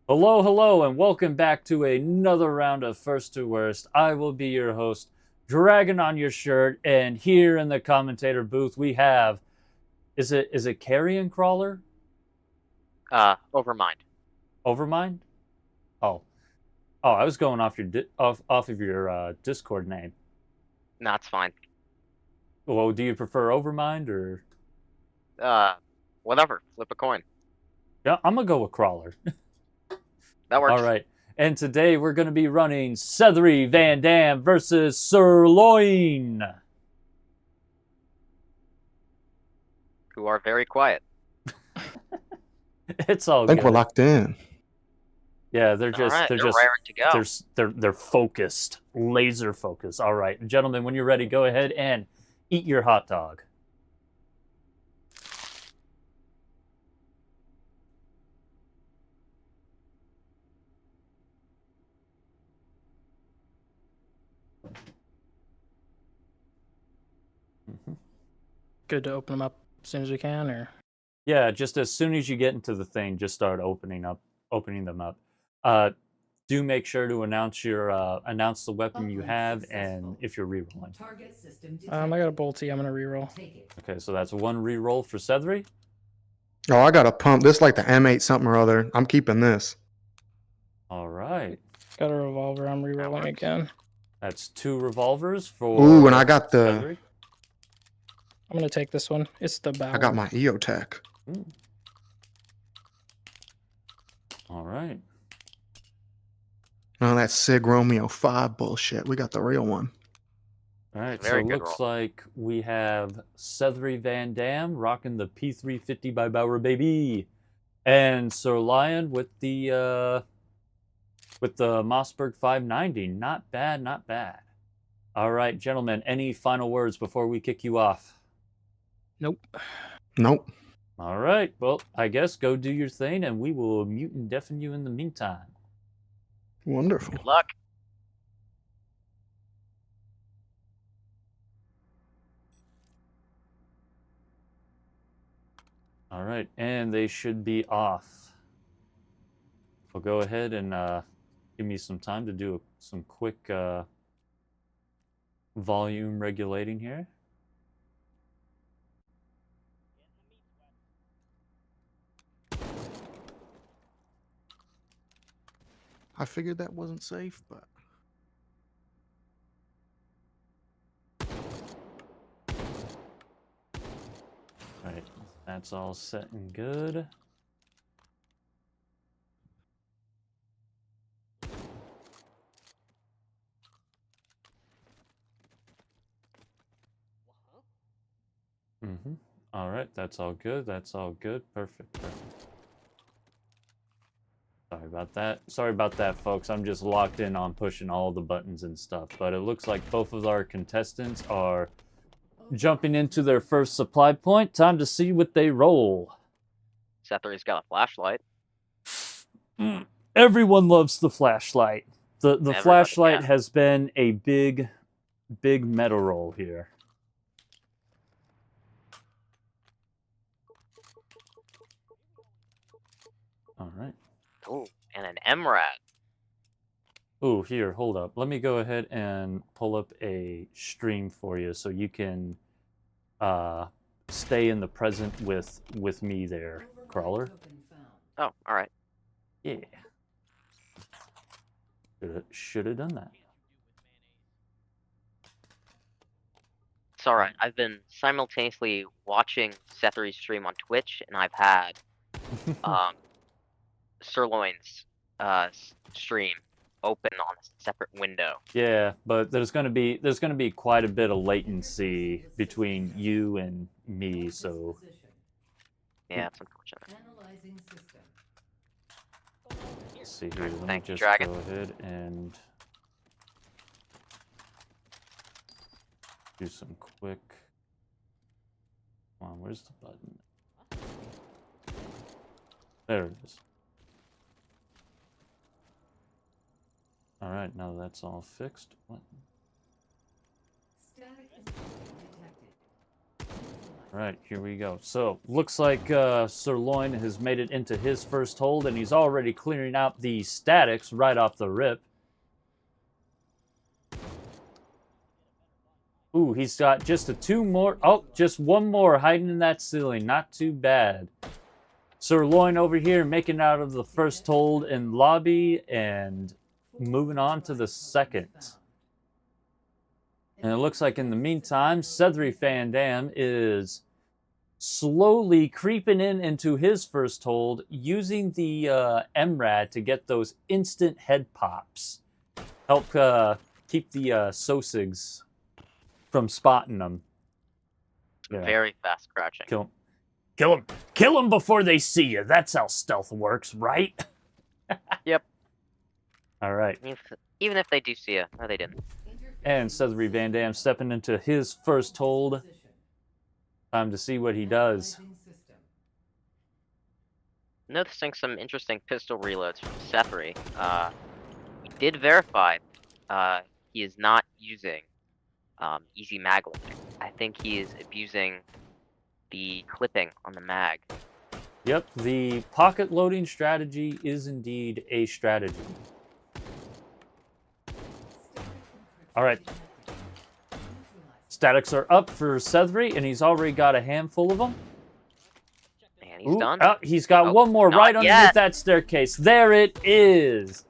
Hello, hello, and welcome back to another round of First to Worst. I will be your host, Dragon on your shirt, and here in the commentator booth we have is it Carrion Crawler? Overmind. Overmind? Oh. Oh, I was going off your off of your Discord name. No, it's fine. Well, do you prefer Overmind or Uh, Whatever. Flip a coin. yeah, I'm gonna go with Crawler. That All works. right. And today we're gonna be running SetheryVanDamn versus Sir Loin. Who are very quiet. It's all I think we're good. locked in. Yeah, All right, they're raring to go. they're focused, laser focused. All right, gentlemen, when you're ready, go ahead and eat your hot dog. Good to open them up as soon as we can, or Yeah, just as soon as you get into the thing, just start opening them up. Do make sure to announce the weapon you have and if you're rerolling. I got a bolty. I'm gonna reroll. Okay, so that's one reroll for Sethery. Oh, I got a pump. This is like the M8 something or other. I'm keeping this. All right, Got a revolver. I'm rerolling again. that's two revolvers for. Ooh, and I got the. Sethery. I'm gonna take this one. It's the Bauer. I got my EOTech. All right. Oh, that Sig Romeo 5 bullshit. We got the real one. All right, so Very it good looks roll. like we have SetheryVanDamn rocking the P350 by Bauer baby, and Sir Lion with the Mossberg 590. Not bad, not bad. All right, gentlemen, any final words before we kick you off? Nope. Nope. All right, well, I guess go do your thing, and we will mute and deafen you in the meantime. Wonderful. Good luck. All right, and they should be off. I'll go ahead and give me some time to do some quick volume regulating here. I figured that wasn't safe, but. All right, that's all set and good. All right, that's all good. That's all good. Perfect, perfect. Sorry about that, folks. I'm just locked in on pushing all the buttons and stuff. But it looks like both of our contestants are jumping into their first supply point. Time to see what they roll. Sethery's got a flashlight. Everyone loves the flashlight. The Everybody, flashlight yeah. has been a big meta roll here. All right. Ooh, and an MRAD. Ooh, here, hold up. Let me go ahead and pull up a stream for you so you can stay in the present with me there, Crawler. Oh, all right. Yeah. Should have done that. It's all right. I've been simultaneously watching Sethery's stream on Twitch, and I've had Sirloin's stream open on a separate window. Yeah, but there's gonna be quite a bit of latency between you and me, so Yeah, it's unfortunate. let's see here. Let me Thank you, just Dragon. go ahead and do some quick. Come on, where's the button? There it is. All right, now that's all fixed. What? All right, here we go. So, looks like Sir Loin has made it into his first hold, and he's already clearing out the statics right off the rip. Ooh, he's got just just one more hiding in that ceiling. Not too bad. Sir Loin over here making out of the first hold in lobby and moving on to the second. And it looks like in the meantime, SetheryVanDamn is slowly creeping into his first hold using the MRAD to get those instant head pops. Help keep the Sosigs from spotting them. Yeah. Very fast crouching. Kill them before they see you. That's how stealth works, right? Yep. All right. Even if they do see you. No, they didn't. And SetheryVanDamn stepping into his first hold. Time to see what he does. Noticing some interesting pistol reloads from Sethery. We did verify he is not using easy mag loading. I think he is abusing the clipping on the mag. Yep, the pocket loading strategy is indeed a strategy. All right. Statics are up for Sethery, and he's already got a handful of them. And he's done. Oh, he's got one more right underneath that staircase. There it is.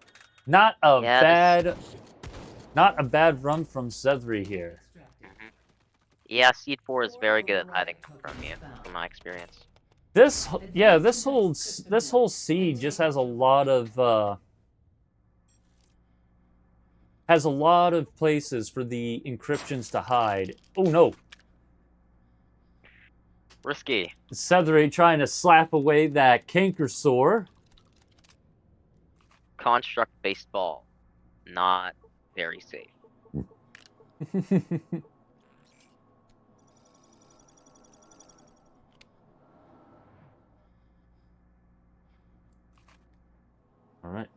Not a bad run from Sethery here. Yeah, Seed 4 is very good at hiding from you, from my experience. This whole seed just has a lot of places for the encryptions to hide. Oh no! Risky. Sethery trying to slap away that canker sore. Construct baseball, not very safe. All right.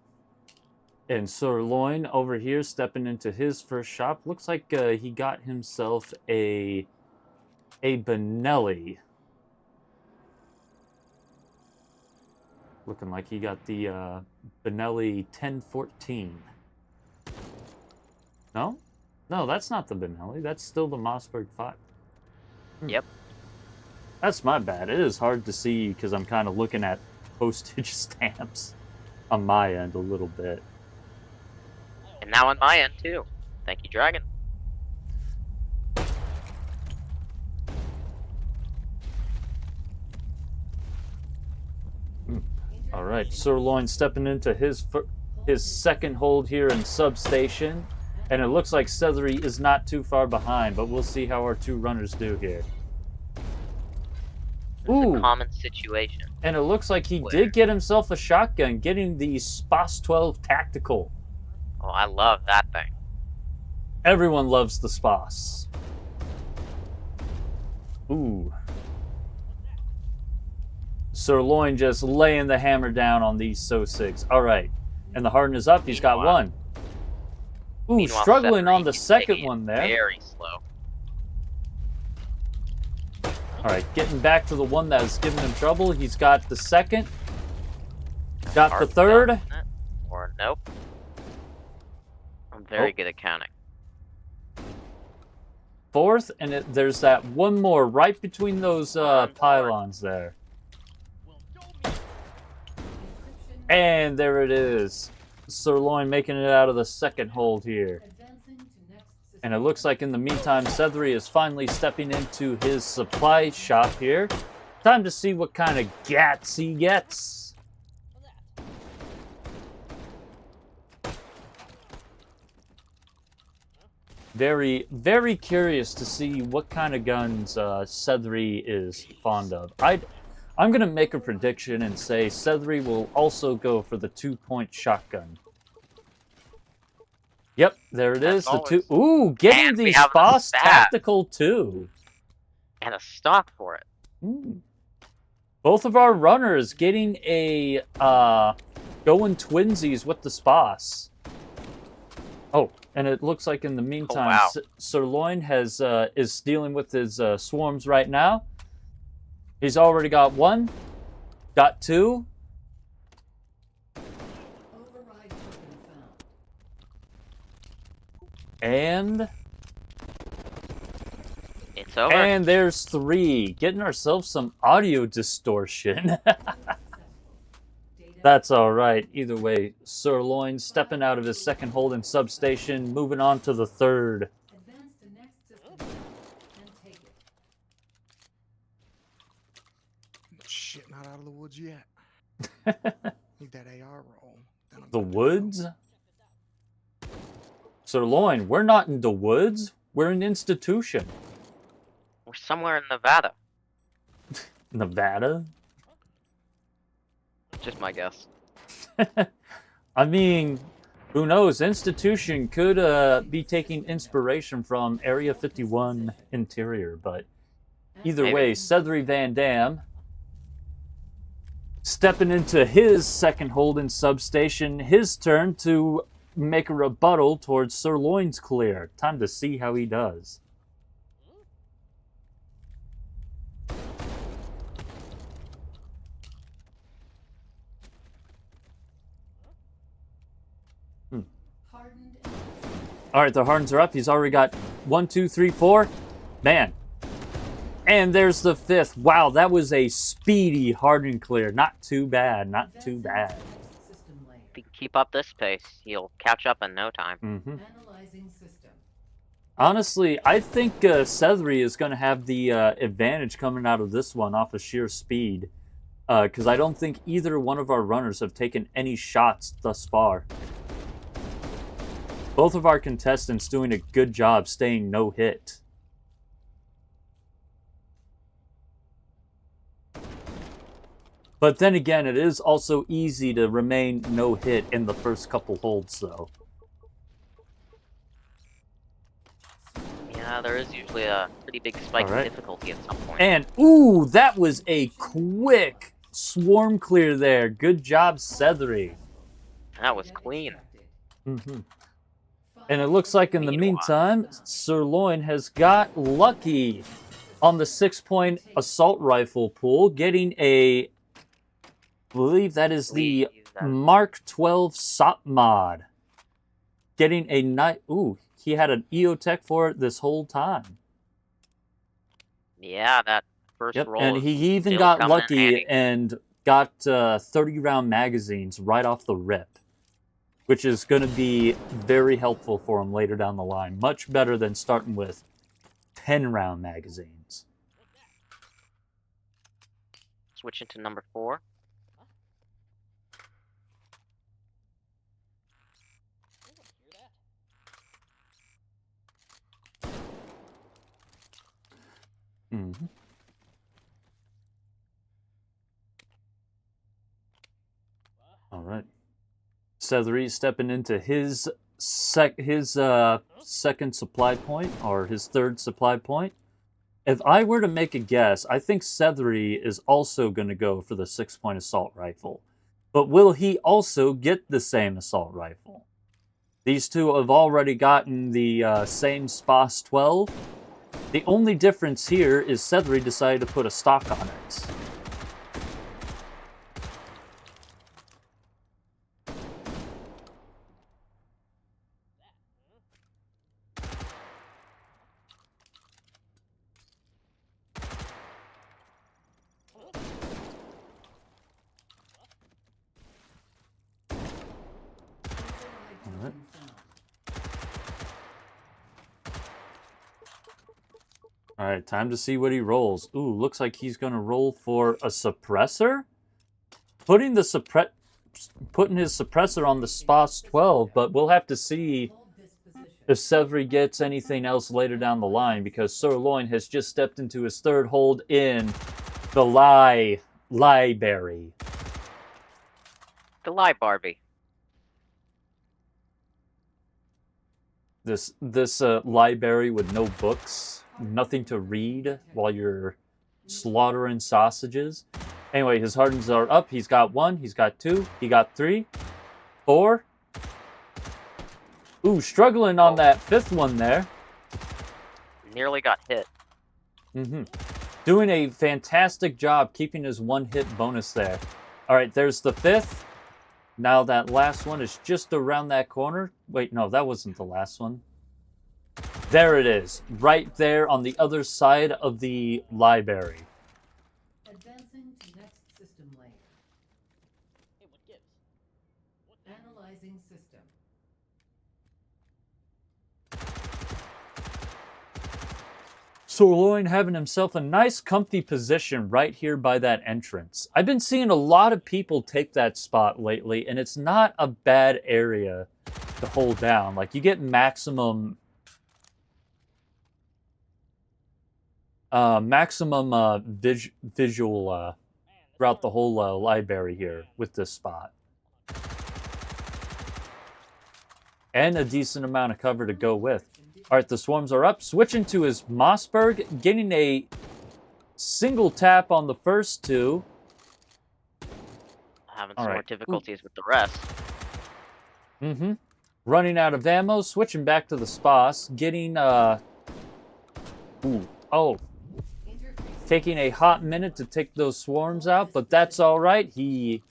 And Sir Loin over here stepping into his first shop. Looks like he got himself a Benelli. Looking like he got the Benelli 1014. No? No, that's not the Benelli. That's still the Mossberg 5. Yep. That's my bad. It is hard to see because I'm kind of looking at postage stamps on my end a little bit. And now on my end, too. Thank you, Dragon. All right, Sir Loin stepping into his second hold here in Substation. And it looks like Sethery is not too far behind, but we'll see how our two runners do here. It's a common situation. And it looks like he did get himself a shotgun, getting the SPAS 12 Tactical. Oh, I love that thing. Everyone loves the SPAS. Ooh. Sir Loin just laying the hammer down on these So-6. All right. And the harden is up. He's got one. Ooh, struggling on the second one there. Very slow. All right, getting back to the one that was giving him trouble. He's got the second. Got the third. Or nope. I'm very good at counting. Fourth, and there's that one more right between those pylons there. And there it is. Sir Loin making it out of the second hold here. And it looks like in the meantime, Sethery is finally stepping into his supply shop here. Time to see what kind of gats he gets. Very, very curious to see what kind of guns Sethery is fond of. I'm going to make a prediction and say Sethery will also go for the 2-point shotgun. Yep, there it is. The two. Ooh, getting the SPAS Tactical too. And a stock for it. Both of our runners getting a going twinsies with the SPAS. Oh, and it looks like in the meantime, Sir Loin is dealing with his swarms right now. He's already got 1. Got 2. And It's over. And there's 3. Getting ourselves some audio distortion. That's alright. Either way, Sir Loin stepping out of his second hold in substation, moving on to the third. Advance to next system and take it. Shit, not out of the woods yet. Need that AR roll. Then I'm The good to go. woods? Sir Loin, we're not in the woods. We're an institution. We're somewhere in Nevada. Nevada? Just my guess. I mean, who knows? Institution could be taking inspiration from Area 51 interior, but either Maybe. way, SetheryVanDamn stepping into his second hold in substation, his turn to make a rebuttal towards Sir Loin's clear. Time to see how he does. Hardened All right, the hardens are up. He's already got 1, 2, 3, 4. Man. And there's the 5th. Wow, that was a speedy harden clear. Not too bad. Not too bad. system layer. If he can keep up this pace, he'll catch up in no time. Analyzing system. Honestly, I think Sethery is going to have the advantage coming out of this one off of sheer speed. Because I don't think either one of our runners have taken any shots thus far. Both of our contestants doing a good job staying no hit. But then again, it is also easy to remain no hit in the first couple holds, though. Yeah, there is usually a pretty big spike in Alright. difficulty at some point. And, ooh, that was a quick swarm clear there. Good job, Sethery. That was clean. And it looks like in the meantime, Sir Loin has got lucky on the 6-point assault rifle pool, getting a, I believe that is the Mark 12 SOP mod. Getting a nice, ooh, he had an EOTech for it this whole time. Yeah, that first Yep, roll. and is he even still got coming in lucky handy. and got 30-round magazines right off the rip, which is going to be very helpful for him later down the line. Much better than starting with 10-round magazines. Switching to number 4. All right. Sethery stepping into his second supply point, or his third supply point. If I were to make a guess, I think Sethery is also going to go for the 6-point assault rifle. But will he also get the same assault rifle? These two have already gotten the same SPAS 12. The only difference here is Sethery decided to put a stock on it. All right, time to see what he rolls. Ooh, looks like he's going to roll for a suppressor? Putting his suppressor on the SPAS 12, but we'll have to see if Sethery gets anything else later down the line, because Sir Loin has just stepped into his third hold in the library. The Lie Barbie. This library with no books, nothing to read while you're slaughtering sausages. Anyway, his hardens are up. He's got 1, he's got 2, he got 3, 4. Ooh, struggling on that 5th one there. Nearly got hit. Doing Doing a fantastic job keeping his one-hit bonus there. All right, there's the 5th. Now that last one is just around that corner. Wait, no, that wasn't the last one. There it is, right there on the other side of the library. Advancing to next system layer. Analyzing system. So Loin having himself a nice comfy position right here by that entrance. I've been seeing a lot of people take that spot lately, and it's not a bad area to hold down. Like, you get maximum visual throughout the whole library here with this spot. And a decent amount of cover to go with. All right, the swarms are up. Switching to his Mossberg, getting a single tap on the first 2. Having All some more right. difficulties with the rest. Mm-hmm. Running out of ammo, switching back to the Spas, getting taking a hot minute to take those swarms out, but that's all right. He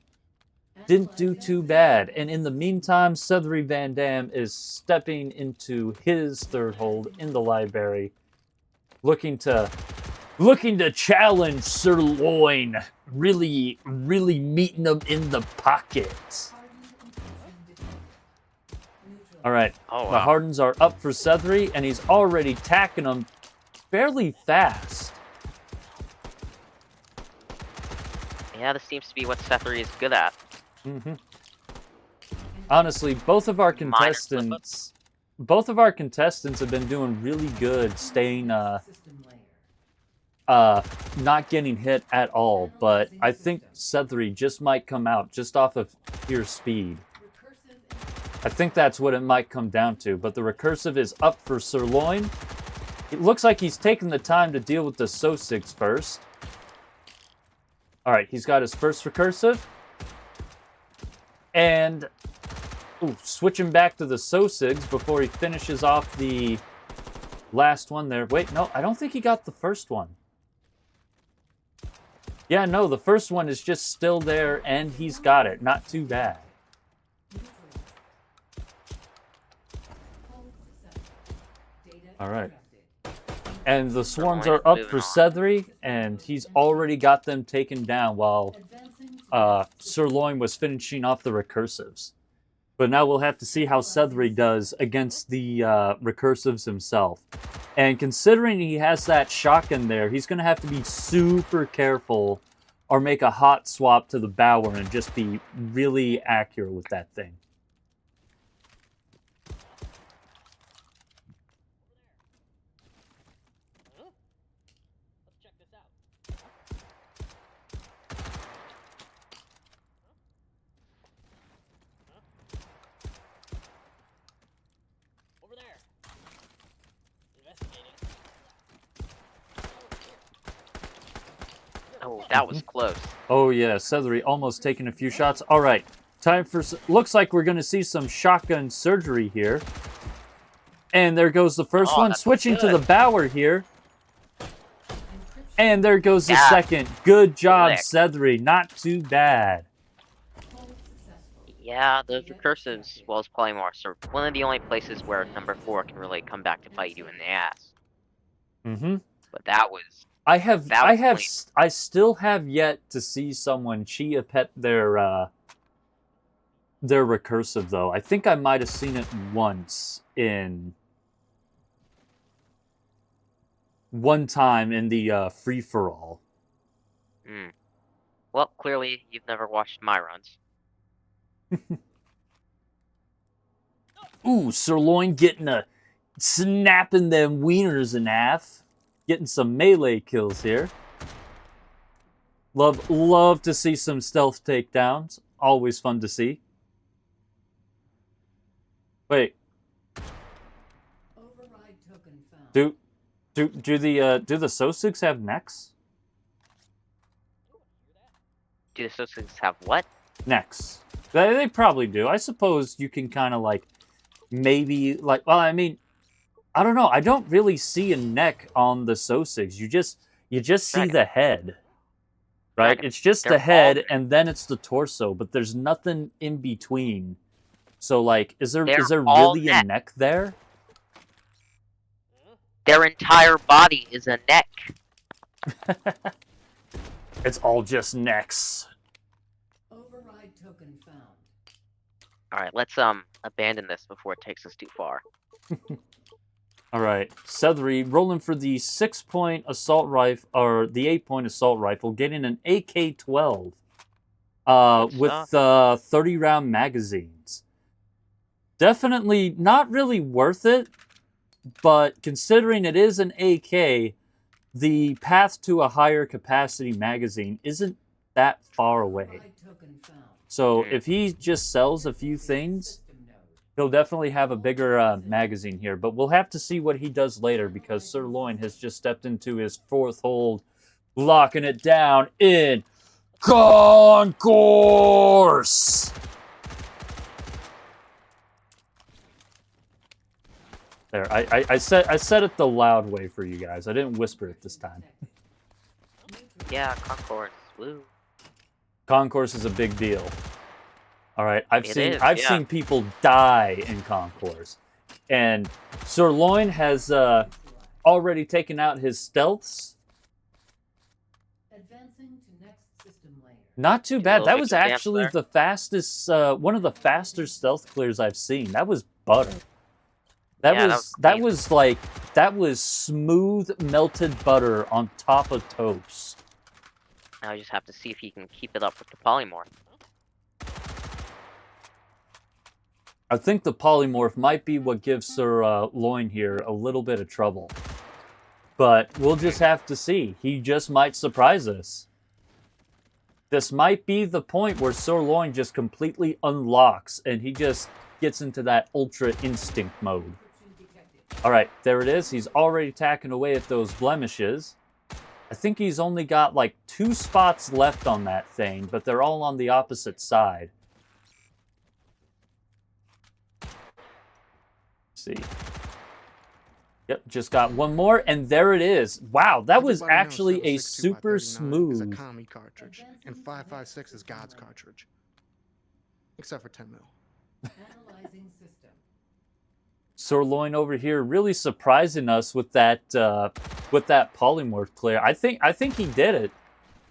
didn't do too bad. And in the meantime, SetheryVanDamn is stepping into his 3rd hold in the library, looking to challenge Sir Loin, really meeting him in the pocket. All right, Oh, the wow. Hardens are up for Sethery, and he's already tacking them fairly fast. Yeah, this seems to be what Sethery is good at. Mm-hmm. Honestly, both of our contestants have been doing really good staying System layer. not getting hit at all, but I think Sethery just might come out just off of pure speed. Recursive. I think that's what it might come down to, but the recursive is up for Sir Loin. It looks like he's taking the time to deal with the Sosigs first. All right, he's got his first recursive. And switching back to the Sosigs before he finishes off the last one there. Wait, no, I don't think he got the first one. Yeah, no, the first one is just still there, and he's got it. Not too bad. Hold successful. Data All right. extracted. And the swarms Loin are is up moving for on. Sethery, and he's already got them taken down while Advancing to Sir Loin was finishing off the recursives. But now we'll have to see how Sethery does against the recursives himself. And considering he has that shotgun there, he's going to have to be super careful or make a hot swap to the Bower and just be really accurate with that thing. Let's check this out. Over there. Investigating. Oh, that was close. Oh yeah, Sethery almost taking a few shots. All right, time for... Looks like we're going to see some shotgun surgery here. And there goes the first Oh, one. that's Switching to good. the Bower here. encryption. And there goes the Yeah. second. Good job, Slick. Sethery. Not too bad. Hold successful. Yeah, those recursives, well as polymorphs, are one of the only places where number 4 can really come back to bite you in the ass. Mm-hmm. But that was... I clean. still have yet to see someone Chia pet their recursive though. I think I might have seen it once in one time in the free for all. Hmm. Well, clearly, you've never watched my runs. Ooh, Sirloin snapping them wieners in half. Getting some melee kills here. Love to see some stealth takedowns. Always fun to see. Wait, Override token found. do the Sosigs have necks? Do the Sosigs have what? Necks. They probably do. I suppose you can kind of like maybe like. Well, I mean, I don't know. I don't really see a neck on the Sosigs. you just see Dragon. the head. Right? Dragon. It's just They're the head, all- and then it's the torso, but there's nothing in between. So, like, is there They're all really a neck. neck there? Their entire body is a neck. It's all just necks. Override token found. All right, let's abandon this before it takes us too far. All right, Sethery rolling for the 6-point assault rifle, or the 8-point assault rifle, getting an AK-12 with 30-round magazines. Definitely not really worth it, but considering it is an AK, the path to a higher capacity magazine isn't that far away. Override token found. So if he just sells a few things, System node. he'll definitely have a bigger magazine here. But we'll have to see what he does later, because Sir Loin has just stepped into his 4th hold, locking it down in Concourse. There, I said it the loud way for you guys. I didn't whisper it this time. Yeah, Concourse. Woo. Concourse is a big deal. All right, I've It seen is, seen people die in Concourse, and Sir Loin has already taken out his stealths. Advancing to next system layer. Not too A bad. little That bit was of damage actually there. the fastest, one of the faster stealth clears I've seen. That was butter. That Yeah, that was smooth melted butter on top of toast. Now we just have to see if he can keep it up with the polymorph. I think the polymorph might be what gives Sir Loin here a little bit of trouble. But we'll just have to see. He just might surprise us. This might be the point where Sir Loin just completely unlocks and he just gets into that ultra instinct mode. Encryption detected. All right, there it is. He's already tacking away at those blemishes. I think he's only got like 2 spots left on that thing, but they're all on the opposite side. See. Yep, just got one more, and there it is. Wow, that was Everybody knows actually a 762 by super 39 is a smooth. commie cartridge, and 556 is God's cartridge. Except for 10 mil. Analyzing system. Sir Loin over here really surprising us with that polymorph clear. I think he did it.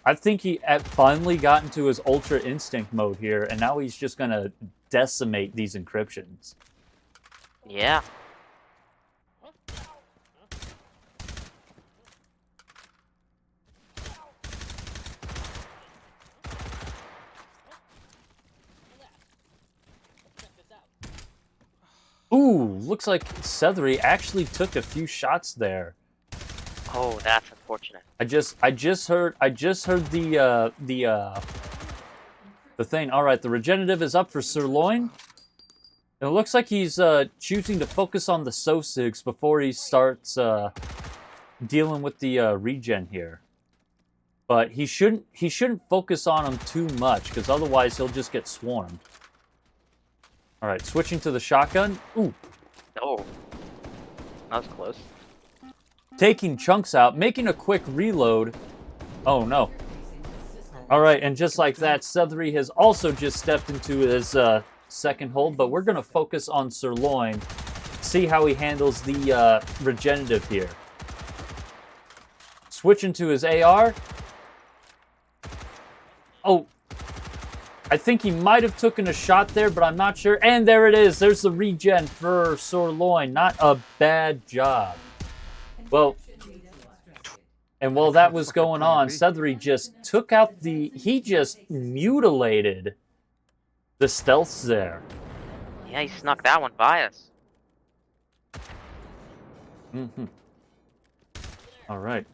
I think he finally got into his ultra instinct mode here, and now he's just gonna decimate these encryptions. Yeah. Check this out. Ooh, looks like Sethery actually took a few shots there. Oh, that's unfortunate. I just heard the thing. All right, the regenerative is up for Sir Loin. It looks like he's choosing to focus on the SOSIGs before he starts dealing with the regen here. But he shouldn't focus on them too much, because otherwise he'll just get swarmed. All right, switching to the shotgun. Ooh, Oh. That was close. taking chunks out, making a quick reload. Oh no. All right, and just like that, Sethery has also just stepped into his second hold, but we're going to focus on Sir Loin, see how he handles the regenerative here. Switching to his AR. Oh, I think he might have taken a shot there, but I'm not sure. And there it is. There's the regen for Sir Loin. Not a bad job. Well, and while that was going on, Sethery just took out he just mutilated the stealths there. Yeah, he snuck that one by us. All right.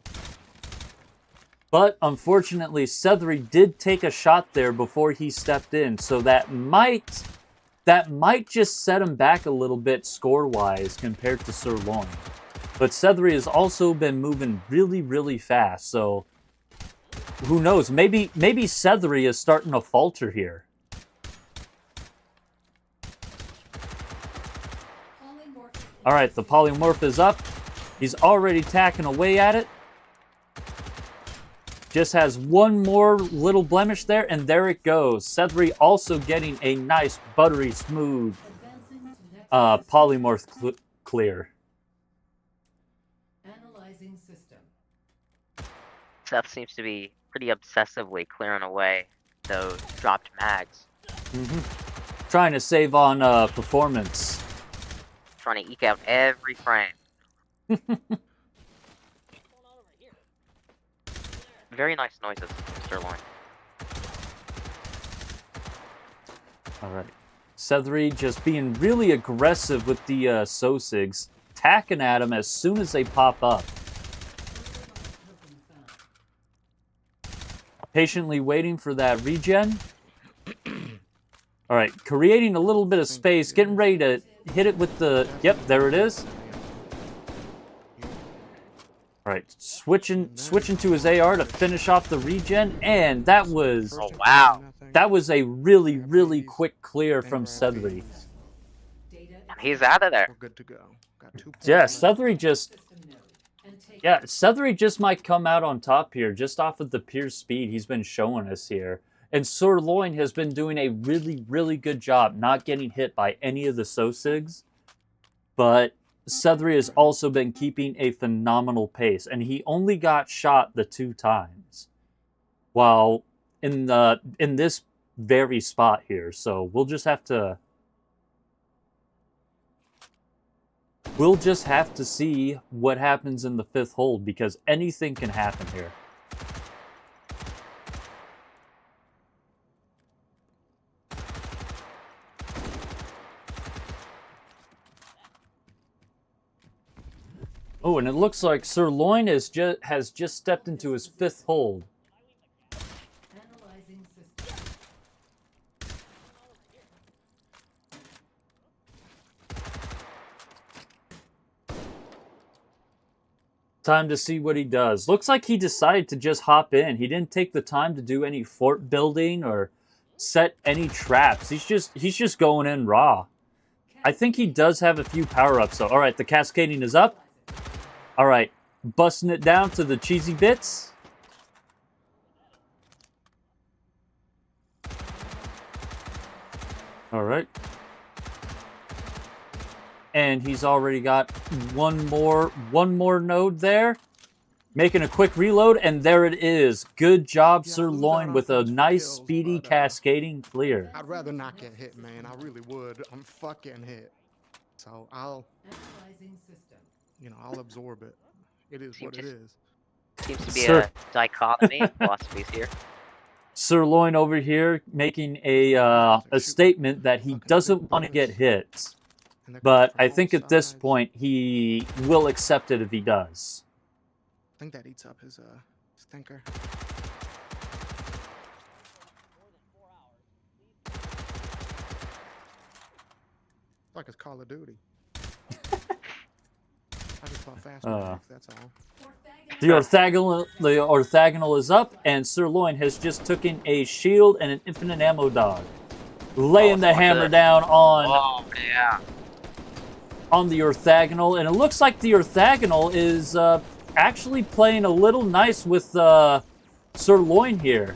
But unfortunately, Sethery did take a shot there before he stepped in, so that might just set him back a little bit score-wise compared to Sir Loin. But Sethery has also been moving really, really fast, so who knows? Maybe Sethery is starting to falter here. All right, the polymorph is up. He's already tacking away at it. Just has one more little blemish there, and there it goes. Sethery also getting a nice, buttery, smooth Advancing to next polymorph clear. Analyzing system. Seth seems to be pretty obsessively clearing away those dropped mags, Trying to save on performance. trying to eke out every frame. What's going on over here? Very nice noises, Mr. Loin. All right. Sethery just being really aggressive with the Sosigs, tacking at him as soon as they pop up. Patiently waiting for that regen. All right, creating a little bit of space, getting ready to hit it with the... Yep, there it is. All right, switching to his AR to finish off the regen, and that was... Oh, wow. That was a really, really quick clear from Sethery. And he's out of there. We're good to go. Got 2 points Yeah, left. Sethery just... System node. And take Yeah, Sethery just might come out on top here, just off of the pure speed he's been showing us here. And Sir Loin has been doing a really, really good job not getting hit by any of the Sosigs. But Sethery has also been keeping a phenomenal pace, and he only got shot the 2 times. While in this very spot here, so we'll just have to see what happens in the 5th hold, because anything can happen here. Oh, and it looks like Sir Loin has just stepped into his 5th hold. analyzing system. Time to see what he does. Looks like he decided to just hop in. He didn't take the time to do any fort building or set any traps. He's just going in raw. I think he does have a few power-ups though. All right, the cascading is up. All right, busting it down to the cheesy bits. All right. And he's already got one more node there. Making a quick reload, and there it is. Good job, Yeah, Sir lose out Loin, on with a some nice, kills, speedy but, cascading clear. I'd rather not get hit, man. I really would. I'm fucking hit. So I'll, Analyzing system. I'll absorb it. It is what it is. Seems to be Sir. a dichotomy of philosophies here. Sir Loin over here making a statement that he doesn't want to get hit. And they're But coming I from think both at this sides. point, he will accept it if he does. I think that eats up his stinker. It's like it's Call of Duty. I just thought fast breaks, that's all. The orthogonal is up, and Sir Loin has just taken a shield and an infinite ammo dog. Laying the watch hammer this. down on Oh, yeah. the orthogonal, and it looks like the orthogonal is actually playing a little nice with Sir Loin here.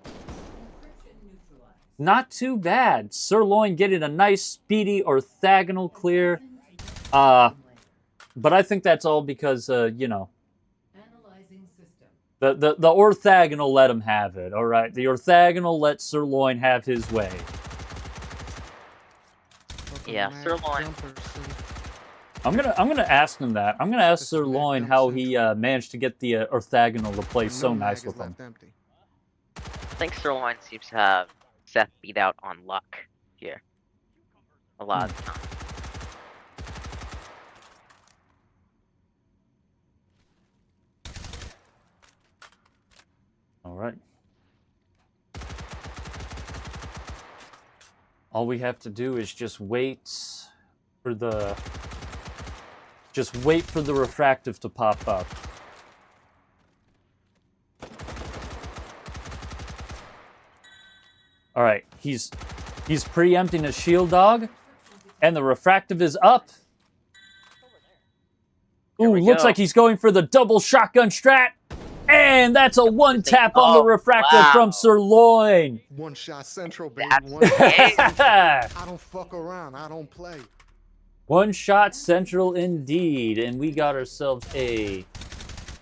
Encryption neutralized. Not too bad. Sir Loin getting a nice, speedy orthogonal clear. But I think that's all because, Analyzing system. the orthogonal let him have it. All right, the orthogonal let Sir Loin have his way. Yeah, Sir Loin. I'm gonna ask him that. I'm gonna ask Sir Loin how he managed to get the orthogonal to play so nice with him. I think Sir Loin seems to have Seth beat out on luck here. A lot of the time. All right. All we have to do is just wait for the refractive to pop up. All right, he's preempting a shield dog, and the refractive is up. Here Ooh, we looks go. like he's going for the double shotgun strat. And that's a one tap on the Oh, refractor wow. from Sir Loin. One shot central, baby. That's One shot it. central. I don't fuck around. I don't play. One shot central indeed. And we got ourselves a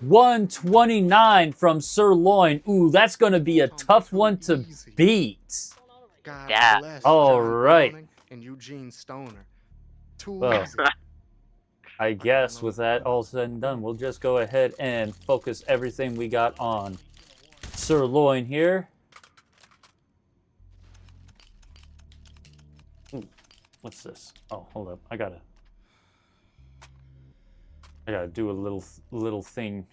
129 from Sir Loin. Ooh, that's going to be a tough one to beat. God Yeah. bless All John right. Browning and Eugene Stoner. Too Well, easy. I guess with that all said and done, we'll just go ahead and focus everything we got on Sir Loin here. Ooh, what's this? Oh, hold up. I gotta do a little thing.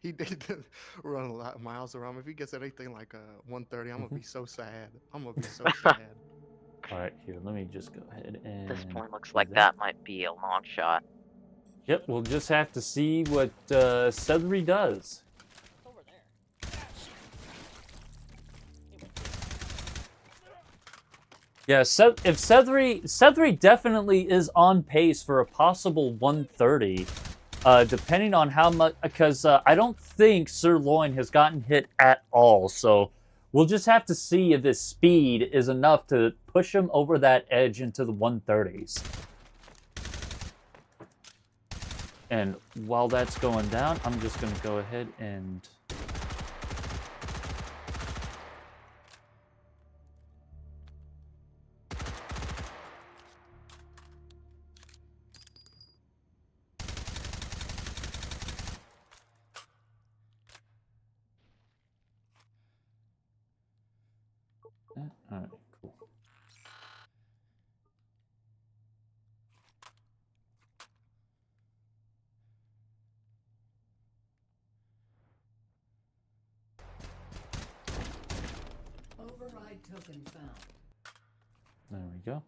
He did run a lot of miles around. If he gets anything like 130, I'm gonna be so sad. I'm gonna be so sad. All right, here. Let me just go ahead and. This point looks do like that might be a long shot. Yep, we'll just have to see what Sethery does. It's over there. Yeah, if Sethery definitely is on pace for a possible 130, depending on how much, because I don't think Sir Loin has gotten hit at all, so we'll just have to see if his speed is enough to push him over that edge into the 130s. And while that's going down, I'm just going to go ahead and... All right, cool. Override token found. There we go.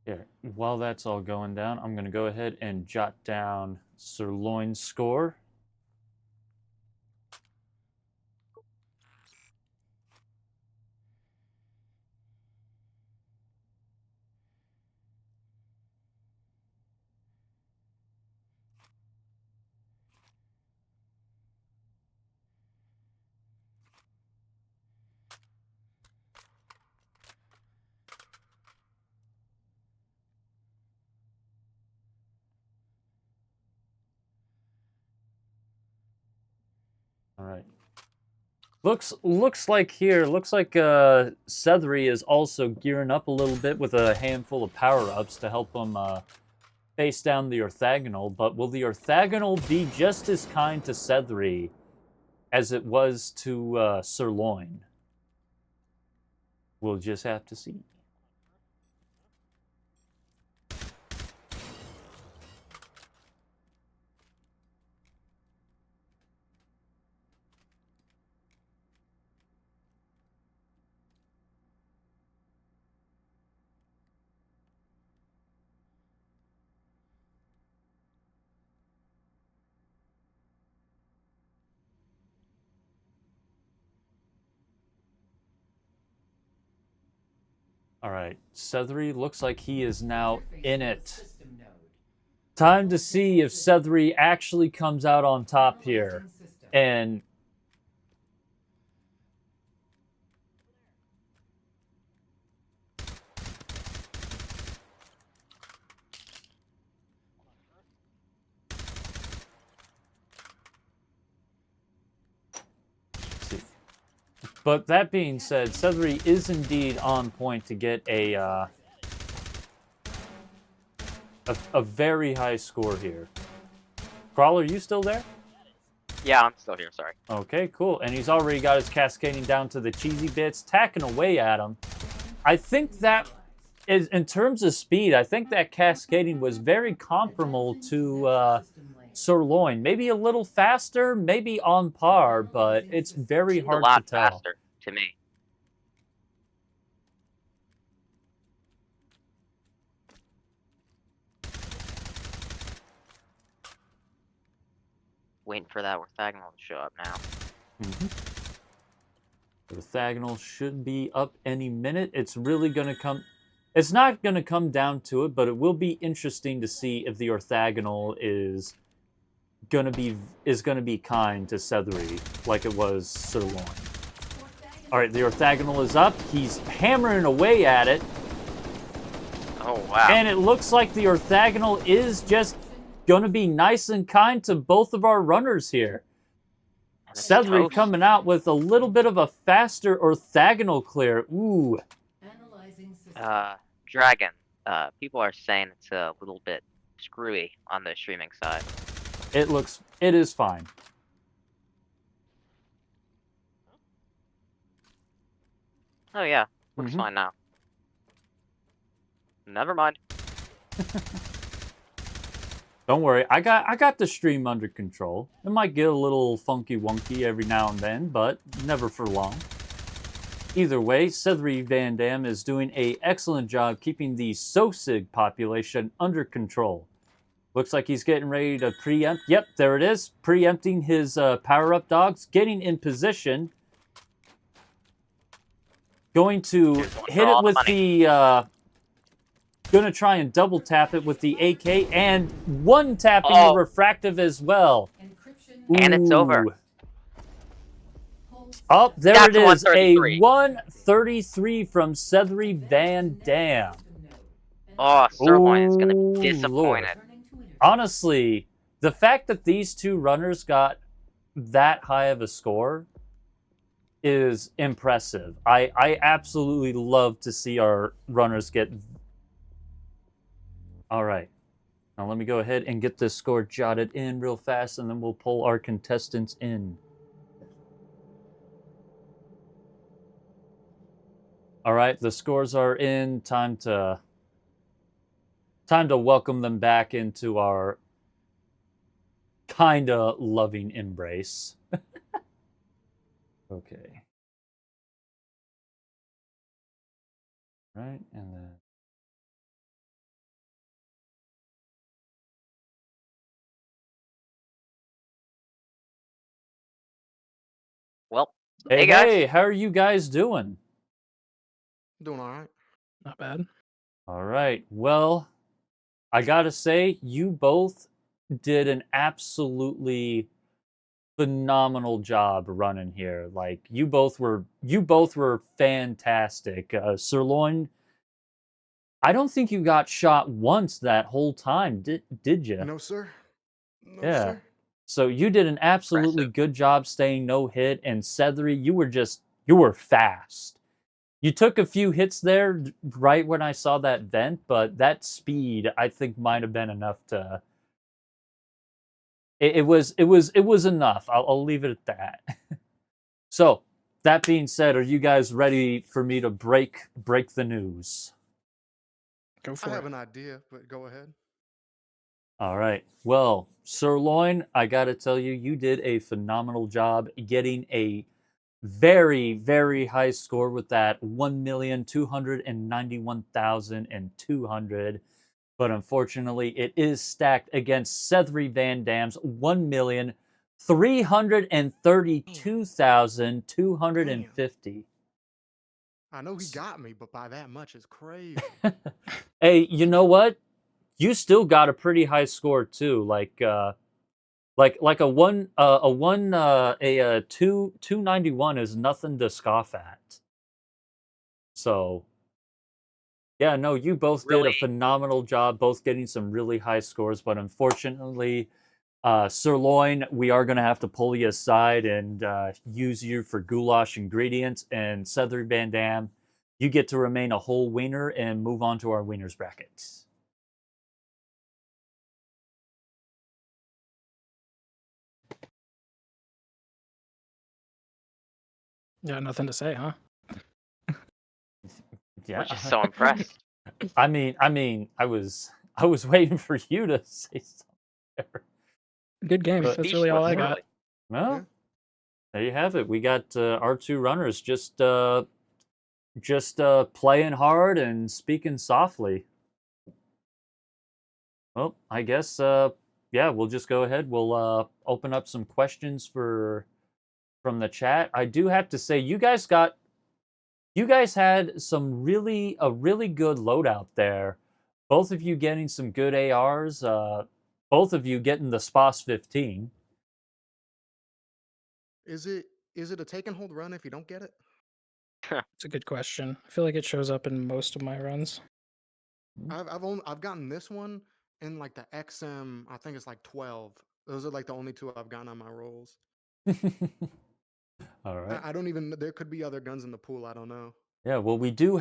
Here, while that's all going down, I'm going to go ahead and jot down Sir Loin's score. All right. Looks like Sethery is also gearing up a little bit with a handful of power-ups to help him face down the orthogonal. But will the orthogonal be just as kind to Sethery as it was to Sir Loin? We'll just have to see. All right, Sethery looks like he is now in it. System node. Time to see if Sethery actually comes out on top here. System. And but that being said, Sethery is indeed on point to get a very high score here. Crawler, you still there? Yeah, I'm still here. Sorry. Okay, cool. And he's already got his cascading down to the cheesy bits, tacking away at him. I think that is, in terms of speed, I think that cascading was very comparable to Sir Loin. Maybe a little faster, maybe on par, but it's very Seemed a hard lot to tell. faster to me. Waiting for that orthogonal to show up now. The orthogonal should be up any minute. It's really going to come... It's not going to come down to it, but it will be interesting to see if the orthogonal is going to be kind to Sethery like it was Sirloin. All right, the orthogonal is up. He's hammering away at it. Oh, wow. And it looks like the orthogonal is just going to be nice and kind to both of our runners here. And it's Sethery toast. coming out with a little bit of a faster orthogonal clear. Ooh. Analyzing system. Dragon. People are saying it's a little bit screwy on the streaming side. It is fine. Oh yeah, looks fine now. Never mind. Don't worry, I got the stream under control. It might get a little funky wonky every now and then, but never for long. Either way, SetheryVanDamn is doing an excellent job keeping the Sosig population under control. Looks like he's getting ready to preempt. Yep, there it is. Preempting his power-up dogs. Getting in position. Going to hit it with the... Going to try and double tap it with the AK. And one tapping the refractive as well. Encryption. And it's over. Ooh. Oh, there That's it is. A 133. 133 from SetheryVanDamn. Oh, Sirloin is gonna Ooh, be disappointed. Lord. Honestly, the fact that these two runners got that high of a score is impressive. I absolutely love to see our runners get... All right. Now let me go ahead and get this score jotted in real fast, and then we'll pull our contestants in. All right, the scores are in. Time to welcome them back into our kind of loving embrace. Okay. Right, and then... Well, Hey, hey guys. hey, how are you guys doing? Doing all right. Not bad. All right, well, I gotta say, you both did an absolutely phenomenal job running here. Like, you both were fantastic. Sirloin, I don't think you got shot once that whole time, did you? No, sir. No, Yeah. sir. So you did an absolutely good job staying no hit, and Sethery, you were fast. You took a few hits there right when I saw that vent, but that speed I think might have been enough to... It was enough. I'll leave it at that. So, that being said, are you guys ready for me to break the news? Go I for have it. an idea, but go ahead. All right. Well, Sirloin, I got to tell you, you did a phenomenal job getting a very, very high score with that 1,291,200. But unfortunately, it is stacked against SetheryVanDamm's 1,332,250. I know he got me, but by that much is crazy. Hey, you know what? You still got a pretty high score too. Like a 291 is nothing to scoff at. So, yeah, no, you both did a Really? phenomenal job, both getting some really high scores. But unfortunately, Sirloin, we are going to have to pull you aside and use you for goulash ingredients. And SetheryVanDamn, you get to remain a whole wiener and move on to our wieners brackets. Yeah, nothing to say, huh? Yeah, We're just so impressed. I mean, I was waiting for you to say something. Good game. But- That's really all I Speechless, got. really. Well, Yeah. there you have it. We got our two runners just playing hard and speaking softly. Well, I guess yeah, we'll just go ahead. We'll open up some questions from the chat. I do have to say, you guys got You guys had a really good loadout there. Both of you getting some good ARs. Both of you getting the SPOS 15. Is it a take and hold run if you don't get it? It's a good question. I feel like it shows up in most of my runs. I've gotten this one in like the XM. I think it's like 12. Those are like the only two I've gotten on my rolls. All right. I don't even. There could be other guns in the pool. I don't know. Yeah, well, we did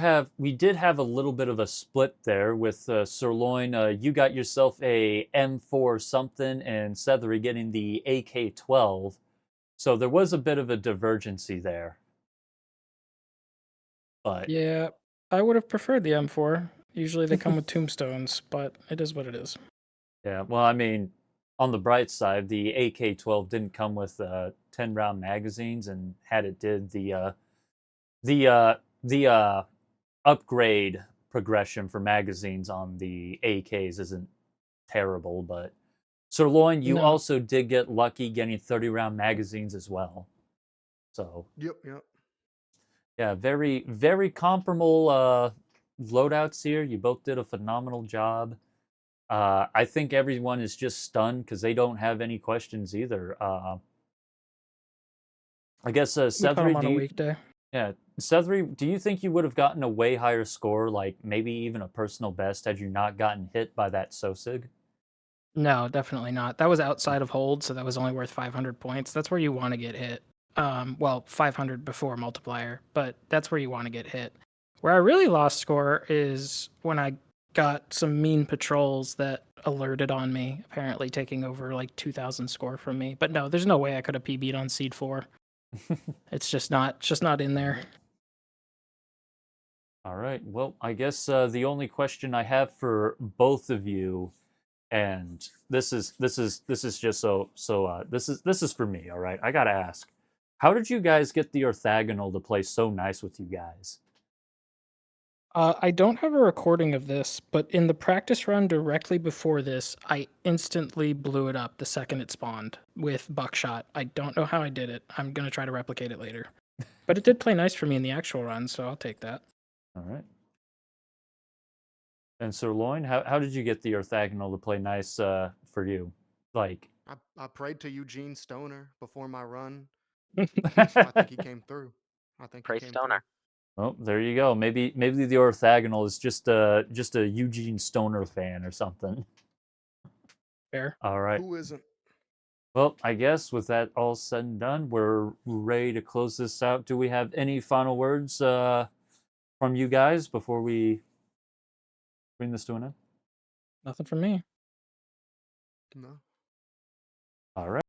have a little bit of a split there with Sirloin. You got yourself a M4 something, and Sethery getting the AK-12. So there was a bit of a divergency there. But Yeah, I would have preferred the M4. Usually they come with tombstones, but it is what it is. yeah, well, I mean, on the bright side, the AK-12 didn't come with 10-round magazines, and had it did, the upgrade progression for magazines on the AKs isn't terrible, but Sirloin, you No. also did get lucky getting 30-round magazines as well. So Yep. yeah, very, very comparable loadouts here. You both did a phenomenal job. I think everyone is just stunned because they don't have any questions either. I guess We caught Sethery, him on a weekday. yeah, Sethery, do you think you would have gotten a way higher score, like maybe even a personal best, had you not gotten hit by that Sosig? No, definitely not. That was outside of hold, so that was only worth 500 points. That's where you want to get hit. Well, 500 before multiplier, but that's where you want to get hit. Where I really lost score is when I got some mean patrols that alerted on me, apparently taking over like 2,000 score from me. But no, there's no way I could have PB'd on Seed 4. It's just not in there. All right. Well, I guess the only question I have for both of you, and this is just this is for me. All right. I gotta ask, how did you guys get the orthogonal to play so nice with you guys? I don't have a recording of this, but in the practice run directly before this, I instantly blew it up the second it spawned with buckshot. I don't know how I did it. I'm going to try to replicate it later. But it did play nice for me in the actual run, so I'll take that. All right. And Sirloin, how did you get the orthogonal to play nice for you? Like, I prayed to Eugene Stoner before my run, so I think he came through. I think Pray he came Stoner. oh, there you go. Maybe the orthogonal is just a Eugene Stoner fan or something. Fair. All through. right. Who isn't? Well, I guess with that all said and done, we're ready to close this out. Do we have any final words from you guys before we bring this to an end? Nothing from me. No. All right.